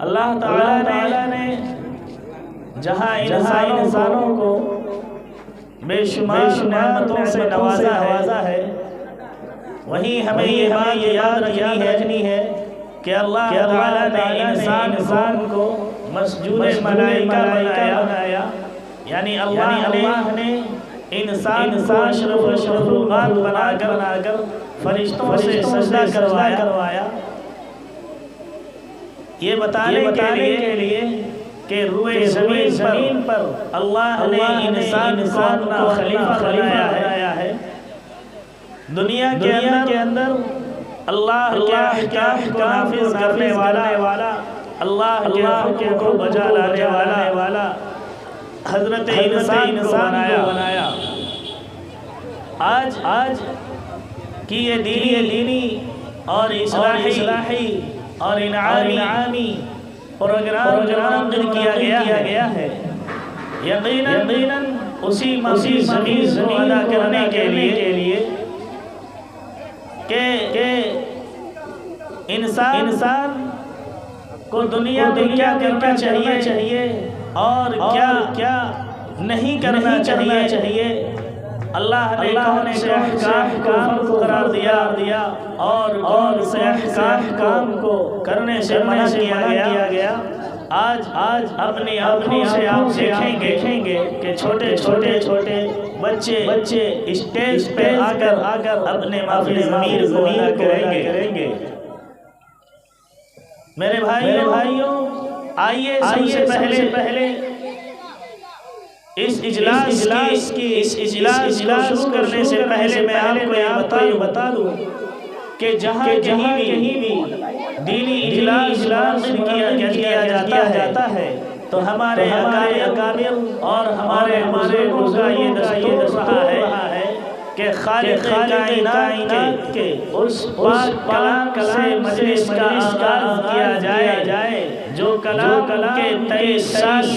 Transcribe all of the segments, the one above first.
اللہ تعالیٰ نے جہاں انسانوں کو بے شمار نعمتوں سے نوازا ہے، وہیں ہمیں یہ بات یاد رکھنی ہے کہ اللہ تعالیٰ نے انسان کو مسجود ملائکہ بنایا، یعنی اللہ نے انسان کو اشرف المخلوقات بنا کر فرشتوں سے سجدہ کروایا، یہ بتانے کے لیے کہ روئے زمین پر اللہ نے انسان کو اپنا خلیفہ بنایا ہے۔ دنیا کے اندر اللہ کے احکام کو نافذ کرنے والا، اللہ کے حکم کو بجا لانے والا حضرت انسان کو بنایا۔ آج کی یہ دینی اور اصلاحی اور انعامی پروگرام جو منعقد کیا گیا ہے، یقیناً اسی زمین کو ادا کرنے کے لیے کہ انسان کو دنیا کیا کرنا چاہیے اور کیا نہیں کرنا چاہیے، اللہ نے کون سے احکام کو فرض قرار دیا اور کون سے احکام کو کرنے سے منع کیا گیا۔ آج اپنی آنکھوں سے آپ دیکھیں گے کہ چھوٹے بچے اسٹیج پہ آ کر اپنے معافی ضمیر کو ادا کریں گے۔ میرے بھائیوں، آئیے سب سے پہلے اس اجلاس کو شروع کرنے سے پہلے میں آپ کو یہ بتا دوں کہ جہاں کہیں بھی دینی اجلاس کیا جاتا ہے تو ہمارے اکابر اور ہمارے بزرگوں کا یہ دستور رہا ہے کہ خالق کائنات کے اس پاک کلام سے مجلس کا آغاز کیا جائے جو کلام کے 23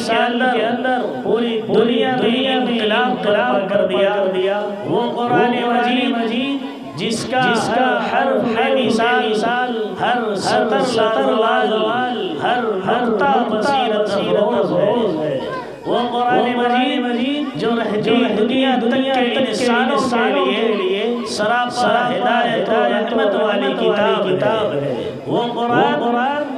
سال کے اندر پوری دنیا میں انقلاب کر دیا، وہ قرآن مجید جس کا حرف ہے مثال، ہر سطر لازوال، ہر نقطہ بصیرت افروز ہے، وہ قرآن مجید جو دنیا کے انسانوں کے لیے سراپا ہدایت و رحمت والی کتاب ہے، وہ قرآن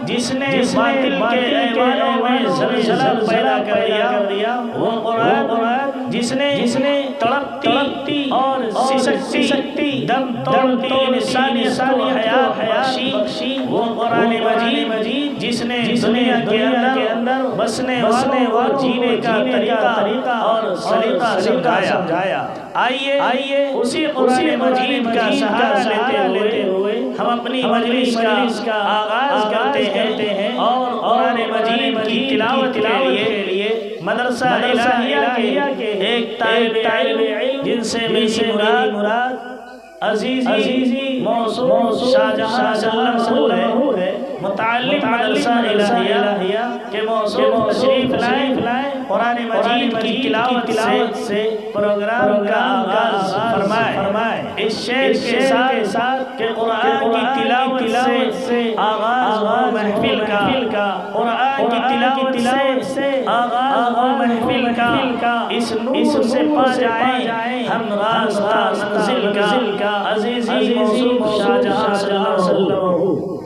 جس نے باطل کے ایوانوں میں زلزلہ پیدا کر دیا، وہ قرآن جس نے تڑپتی اور سسکتی دم توڑتی انسانیت کو حیات بخشی، وہ قرآن مجید جس نے دنیا کے اندر بسنے اور جینے کا طریقہ اور سلیقہ سمجھایا۔ آئیے اسی قرآن مجید کا سہارا لیتے ہوئے ہم اپنی مجلس کا آغاز کرتے ہیں اور قرآن مجید کی تلاوت کے لیے مدرسہ الہیہ کے ایک طالب علم جن سے میری مراد عزیزی موصوف شاہجہاں سلم ہے، متعلق مدرسہ الہیہ کے موصوف تشریف لائیں، قرآن مجید کی تلاوت سے پروگرام کا آغاز فرمائے۔ اس شعر کے ساتھ کہ قرآن کی تلاوت سے آغاز ہو محفل کا، قرآن کی تلاوت سے آغاز ہو محفل کا، اس نور سے پا جائیں ہم راستہ منزل کا، عزیزی موصوف شاہجہاں سلم